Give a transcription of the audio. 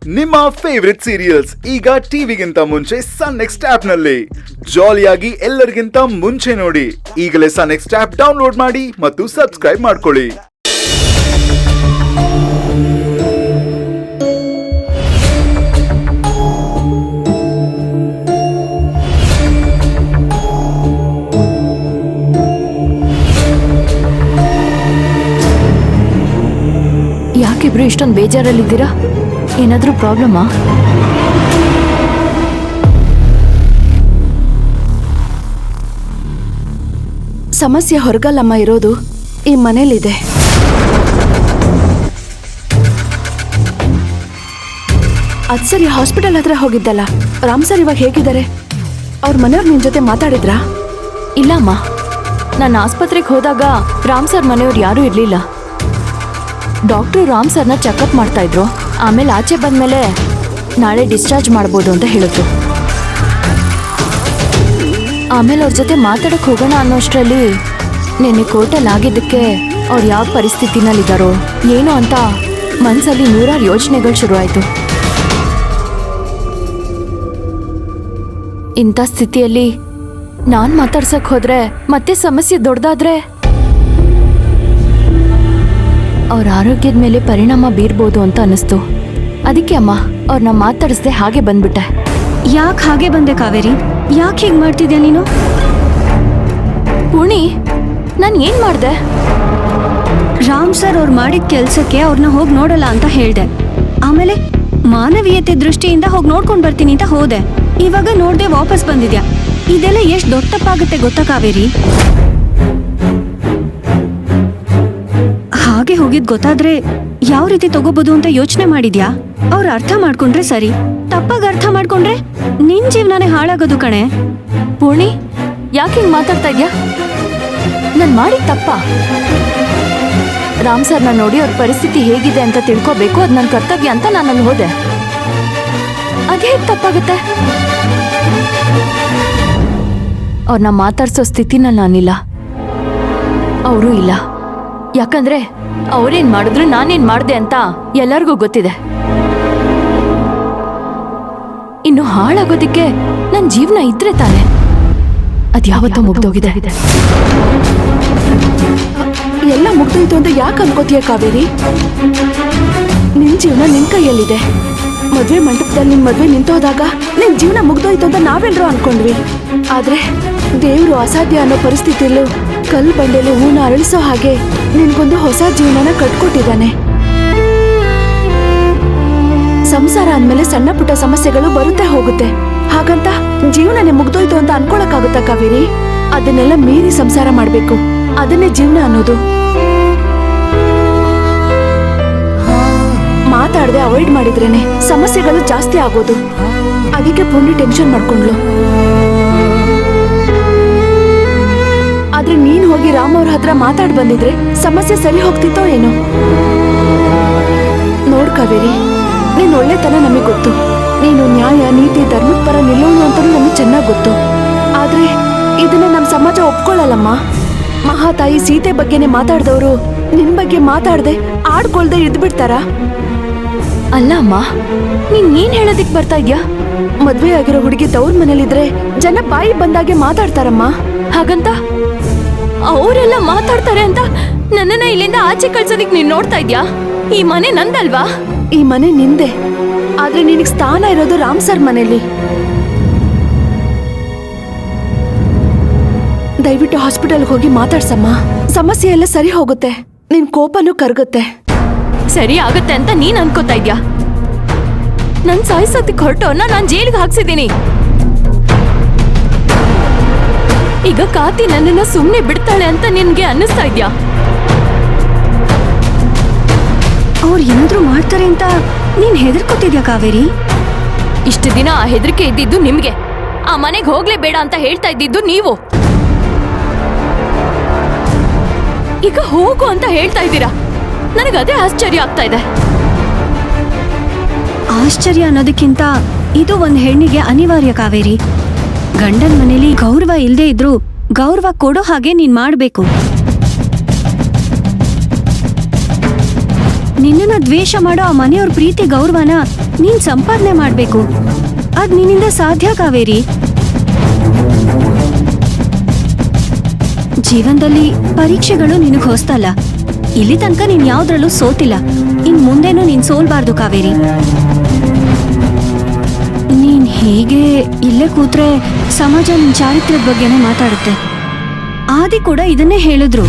ನಿಮ್ಮ favourite serials ಈಗ ಟಿವಿಗಿಂತ ಮುಂಚೆ ಸನ್ ನೆಕ್ಸ್ಟ್ ಆಪ್ ನಲ್ಲಿ ಜಾಲಿಯಾಗಿ ಎಲ್ಲರಿಗಿಂತ ಮುಂಚೆ ನೋಡಿ. ಈಗಲೇ ಸನ್ ನೆಕ್ಸ್ಟ್ ಆಪ್ ಡೌನ್ಲೋಡ್ ಮಾಡಿ ಮತ್ತು ಸಬ್ಸ್ಕ್ರೈಬ್ ಮಾಡ್ಕೊಳ್ಳಿ. ಯಾಕಿಬ್ರು ಇಷ್ಟೊಂದು ಬೇಜಾರಲ್ಲಿದ್ದೀರಾ? ಏನಾದ್ರೂ ಪ್ರಾಬ್ಲಮಾ? ಸಮಸ್ಯೆ ಹೊರಗಲ್ಲಮ್ಮ ಇರೋದು, ಈ ಮನೇಲಿದೆ. ಅದ್ ಸರಿ, ಹಾಸ್ಪಿಟಲ್ ಹತ್ರ ಹೋಗಿದ್ದಲ್ಲ, ರಾಮ್ ಸರ್ ಇವಾಗ ಹೇಗಿದ್ದಾರೆ? ಅವ್ರ ಮನೆಯವ್ರು ನಿನ್ ಜೊತೆ ಮಾತಾಡಿದ್ರಾ? ಇಲ್ಲ ಅಮ್ಮ, ನಾನು ಆಸ್ಪತ್ರೆಗೆ ಹೋದಾಗ ರಾಮ್ ಸರ್ ಮನೆಯವ್ರು ಯಾರೂ ಇರಲಿಲ್ಲ. ಡಾಕ್ಟ್ರು ರಾಮ್ ಸರ್ನ ಚೆಕಪ್ ಮಾಡ್ತಾ ಇದ್ರು. ಆಮೇಲೆ ಆಚೆ ಬಂದಮೇಲೆ ನಾಳೆ ಡಿಸ್ಚಾರ್ಜ್ ಮಾಡ್ಬೋದು ಅಂತ ಹೇಳಿದ್ರು. ಆಮೇಲೆ ಅವ್ರ ಜೊತೆ ಮಾತಾಡಕ್ಕೆ ಹೋಗೋಣ ಅನ್ನೋಷ್ಟರಲ್ಲಿ ನಿನ್ನೆ ಕೋರ್ಟಲ್ಲಿ ಆಗಿದ್ದಕ್ಕೆ ಅವ್ರು ಯಾವ ಪರಿಸ್ಥಿತಿನಲ್ಲಿದ್ದಾರೋ ಏನೋ ಅಂತ ಮನಸ್ಸಲ್ಲಿ ನೂರಾರು ಯೋಚನೆಗಳು ಶುರುವಾಯಿತು. ಇಂಥ ಸ್ಥಿತಿಯಲ್ಲಿ ನಾನು ಮಾತಾಡ್ಸಕ್ಕೆ ಹೋದ್ರೆ ಮತ್ತೆ ಸಮಸ್ಯೆ ದೊಡ್ಡದಾದ್ರೆ ಅವ್ರ ಆರೋಗ್ಯದ ಮೇಲೆ ಪರಿಣಾಮ ಬೀರ್ಬೋದು ಅಂತ ಅನ್ನಿಸ್ತು. ಅದಕ್ಕೆ ಅಮ್ಮ ಅವ್ರನ್ನ ಮಾತಾಡಿಸ್ದೆ ಹಾಗೆ ಬಂದ್ಬಿಟ್ಟೆ. ಯಾಕೆ ಹಾಗೆ ಬಂದೆ ಕಾವೇರಿ? ಯಾಕೆ ಹೀಗೆ ಮಾಡ್ತಿದ್ಯಾ ನೀನು? ಪೂರ್ಣಿ, ನಾನು ಏನು ಮಾಡಿದೆ? ರಾಮ್ ಸರ್ ಅವ್ರು ಮಾಡಿದ ಕೆಲಸಕ್ಕೆ ಅವ್ರನ್ನ ಹೋಗಿ ನೋಡಲ್ಲ ಅಂತ ಹೇಳ್ದೆ. ಆಮೇಲೆ ಮಾನವೀಯತೆ ದೃಷ್ಟಿಯಿಂದ ಹೋಗಿ ನೋಡ್ಕೊಂಡು ಬರ್ತೀನಿ ಅಂತ ಹೋದೆ. ಇವಾಗ ನೋಡ್ದೆ ವಾಪಸ್ ಬಂದಿದ್ಯಾ. ಇದೆಲ್ಲ ಎಷ್ಟು ದೊಡ್ಡ ತಪ್ಪಾಗುತ್ತೆ ಗೊತ್ತಾ ಕಾವೇರಿ? ಹಾಗೆ ಹೋಗಿದ್ ಗೊತ್ತಾದ್ರೆ ಯಾವ ರೀತಿ ತಗೋಬಹುದು ಅಂತ ಯೋಚನೆ ಮಾಡಿದ್ಯಾ? ಅವ್ರು ಅರ್ಥ ಮಾಡ್ಕೊಂಡ್ರೆ ಸರಿ, ತಪ್ಪಾಗಿ ಅರ್ಥ ಮಾಡ್ಕೊಂಡ್ರೆ ನಿನ್ ಜೀವನನೇ ಹಾಳಾಗೋದು ಕಣೆ. ಪೂರ್ಣಿ, ಯಾಕೆ ಹಿಂಗೆ ಮಾತಾಡ್ತಾ ಇದ್ಯಾ? ನಾನು ಮಾಡಿದ ತಪ್ಪ? ರಾಮ್ ಸರ್ನ ನೋಡಿ ಅವ್ರ ಪರಿಸ್ಥಿತಿ ಹೇಗಿದೆ ಅಂತ ತಿಳ್ಕೋಬೇಕು, ಅದು ನನ್ನ ಕರ್ತವ್ಯ ಅಂತ ನಾನು ಅಲ್ಲಿ ಹೋದೆ. ಅದೇ ಹೇಗೆ ತಪ್ಪಾಗುತ್ತೆ? ಅವ್ರನ್ನ ಮಾತಾಡ್ಸೋ ಸ್ಥಿತಿನಲ್ಲಿ ನಾನಿಲ್ಲ, ಅವರು ಇಲ್ಲ. ಯಾಕಂದ್ರೆ ಅವ್ರೇನ್ ಮಾಡಿದ್ರು ನಾನೇನ್ ಮಾಡ್ದೆ ಅಂತ ಎಲ್ಲರಿಗೂ ಗೊತ್ತಿದೆ. ಇನ್ನು ಹಾಳಾಗೋದಿಕ್ಕೆ ನನ್ನ ಜೀವನ ಇದ್ರೆ ತಾನೆ, ಅದ್ಯಾವತ್ತೋ ಮುಗ್ದೋಗಿದೆ. ಎಲ್ಲ ಮುಗ್ದೋಯ್ತು ಅಂತ ಯಾಕೆ ಅನ್ಕೋತೀಯ ಕಾವೇರಿ? ನಿನ್ ಜೀವನ ನಿನ್ ಕೈಯಲ್ಲಿದೆ. ಮದ್ವೆ ಮಂಟಪದಲ್ಲಿ ನಿನ್ ಮದ್ವೆ ನಿಂತೋದಾಗ ನಿನ್ ಜೀವನ ಮುಗ್ದೋಯ್ತು ಅಂತ ನಾವೆಲ್ಲರೂ ಅನ್ಕೊಂಡ್ವಿ. ಆದ್ರೆ ದೇವ್ರು ಅಸಾಧ್ಯ ಅನ್ನೋ ಪರಿಸ್ಥಿತಿಯಲ್ಲೂ ಕಲ್ಲು ಬಂಡೆಲು ಹೂನ ಅರಳಿಸೋ ಹಾಗೆ ನಿನ್ಗೊಂದು ಹೊಸ ಜೀವನನ ಕಟ್ಕೊಟ್ಟಿದ್ದಾನೆ. ಸಂಸಾರ ಅಂದ್ಮೇಲೆ ಸಣ್ಣ ಪುಟ್ಟ ಸಮಸ್ಯೆಗಳು ಬರುತ್ತೆ ಹೋಗುತ್ತೆ. ಹಾಗಂತ ಜೀವನನೇ ಮುಗ್ದೋಯ್ತು ಅಂತ ಅನ್ಕೊಳಕ್ಕಾಗುತ್ತಾ ಕಾವೇರಿ? ಅದನ್ನೆಲ್ಲ ಮೀರಿ ಸಂಸಾರ ಮಾಡ್ಬೇಕು, ಅದನ್ನೇ ಜೀವನ ಅನ್ನೋದು. ಮಾತಾಡದೆ ಅವಾಯ್ಡ್ ಮಾಡಿದ್ರೇನೆ ಸಮಸ್ಯೆಗಳು ಜಾಸ್ತಿ ಆಗೋದು. ಅದಕ್ಕೆ ಪುಣ್ಯ ಟೆನ್ಷನ್ ಮಾಡ್ಕೊಂಡ್ಲು. ಆದ್ರೆ ನೀನ್ ಹೋಗಿ ರಾಮ್ ಅವ್ರ ಹತ್ರ ಮಾತಾಡ್ ಬಂದಿದ್ರೆ ಸಮಸ್ಯೆ ಸರಿ ಹೋಗ್ತಿತ್ತೋ ಏನೋ. ನೋಡ್ ಕಾವೇರಿ, ನೀನ್ ಒಳ್ಳೆತನ ನಮಗ್ ಗೊತ್ತು. ನೀನು ನ್ಯಾಯ ನೀತಿ ಧರ್ಮದ ಪರ ನಿಲ್ಲೋನು ಅಂತಾನು ನಮಗ್ ಚೆನ್ನಾಗ್ ಗೊತ್ತು. ಆದ್ರೆ ಇದನ್ನ ನಮ್ ಸಮಾಜ ಒಪ್ಕೊಳ್ಳಲ್ಲಮ್ಮ. ಮಹಾತಾಯಿ ಸೀತೆ ಬಗ್ಗೆನೆ ಮಾತಾಡ್ದವ್ರು ನಿನ್ ಬಗ್ಗೆ ಮಾತಾಡ್ದೆ ಆಡ್ಕೊಳ್ದೆ ಇದ್ಬಿಡ್ತಾರ? ಅಲ್ಲ ಅಮ್ಮ, ನೀನ್ ಹೇಳೋದಿಕ್ ಬರ್ತಾ ಇದ್ಯಾ? ಮದ್ವೆ ಆಗಿರೋ ಹುಡುಗಿ ತವ್ರ ಮನೇಲಿದ್ರೆ ಜನ ಬಾಯಿ ಬಂದಾಗೆ ಮಾತಾಡ್ತಾರಮ್ಮ. ಹಾಗಂತ ಅವರೆಲ್ಲ ಮಾತಾಡ್ತಾರೆ ಅಂತ ನನ್ನನ್ನ ಇಲ್ಲಿಂದ ಆಚೆ ಕಳ್ಸೋದಿಕ್ ನೀನ್ ನೋಡ್ತಾ ಇದ್ಯಾ? ಈ ಮನೆ ನಂದಲ್ವಾ? ಈ ಮನೆ ನಿಂದೆ, ಆದ್ರೆ ನಿನಗ್ ಸ್ಥಾನ ಇರೋದು ರಾಮ್ ಸರ್ ಮನೇಲಿ. ದಯವಿಟ್ಟು ಹಾಸ್ಪಿಟಲ್ಗೆ ಹೋಗಿ ಮಾತಾಡ್ಸಮ್ಮ. ಸಮಸ್ಯೆ ಎಲ್ಲ ಸರಿ ಹೋಗುತ್ತೆ, ನಿನ್ ಕೋಪನೂ ಕರ್ಗುತ್ತೆ. ಸರಿ ಆಗುತ್ತೆ ಅಂತ ನೀನ್ ಅನ್ಕೋತಾ ಇದ್ಯಾ? ನನ್ ಸಾಯಿಸೋದಕ್ಕೆ ಹೊರಟೋನ್ನ ನಾನ್ ಜೈಲಿಗೆ ಹಾಕ್ಸಿದ್ದೀನಿ. ಈಗ ಕಾತಿ ನನ್ನನ್ನ ಸುಮ್ನೆ ಬಿಡ್ತಾಳೆ ಅಂತ ನಿನ್ಗೆ ಅನ್ನಿಸ್ತಾ ಇದ್ಯಾ? ಅವ್ರು ಏನಾದ್ರೂ ಮಾಡ್ತಾರೆ ಅಂತ ನೀನ್ ಹೆದರ್ಕೊತಿದ್ಯಾ ಕಾವೇರಿ? ಇಷ್ಟು ದಿನ ಆ ಹೆದರಿಕೆ ಇದ್ದಿದ್ದು ನಿಮ್ಗೆ, ಆ ಮನೆಗೆ ಹೋಗ್ಲೇಬೇಡ ಅಂತ ಹೇಳ್ತಾ ಇದ್ದಿದ್ದು ನೀವು. ಈಗ ಹೋಗು ಅಂತ ಹೇಳ್ತಾ ಇದ್ದೀರಾ. ನನಗದೇ ಆಶ್ಚರ್ಯ ಆಗ್ತಾ ಇದೆ. ಆಶ್ಚರ್ಯ ಅನ್ನೋದಕ್ಕಿಂತ ಇದು ಒಂದ್ ಹೆಣ್ಣಿಗೆ ಅನಿವಾರ್ಯ ಕಾವೇರಿ. ಗಂಡನ್ ಮನೇಲಿ ಗೌರವ ಇಲ್ದೇ ಇದ್ರು ಗೌರವ ಕೊಡೋ ಹಾಗೆ ನೀನ್ ಮಾಡ್ಬೇಕು. ನಿನ್ನನ್ನ ದ್ವೇಷ ಮಾಡೋ ಆ ಮನೆಯವ್ರ ಪ್ರೀತಿ ಗೌರವನ ನೀನ್ ಸಂಪಾದನೆ ಮಾಡ್ಬೇಕು. ಅದ್ ನಿನ್ನಿಂದ ಸಾಧ್ಯ ಕಾವೇರಿ. ಜೀವನದಲ್ಲಿ ಪರೀಕ್ಷೆಗಳು ನಿನಗ್ ಹೊಸ್ತಲ್ಲ. ಇಲ್ಲಿ ತನಕ ನೀನ್ ಯಾವ್ದ್ರಲ್ಲೂ ಸೋತಿಲ್ಲ. ಇನ್ ಮುಂದೇನು ನೀನ್ ಸೋಲ್ಬಾರ್ದು ಕಾವೇರಿ. ನೀನ್ ಹೀಗೆ ಇಲ್ಲೇ ಕೂತ್ರೆ ಸಮಾಜ ನಿನ್ ಚಾರಿತ್ರ್ಯದ ಬಗ್ಗೆನೇ ಮಾತಾಡುತ್ತೆ. ಆದಿ ಕೂಡ ಇದನ್ನೇ ಹೇಳಿದ್ರು.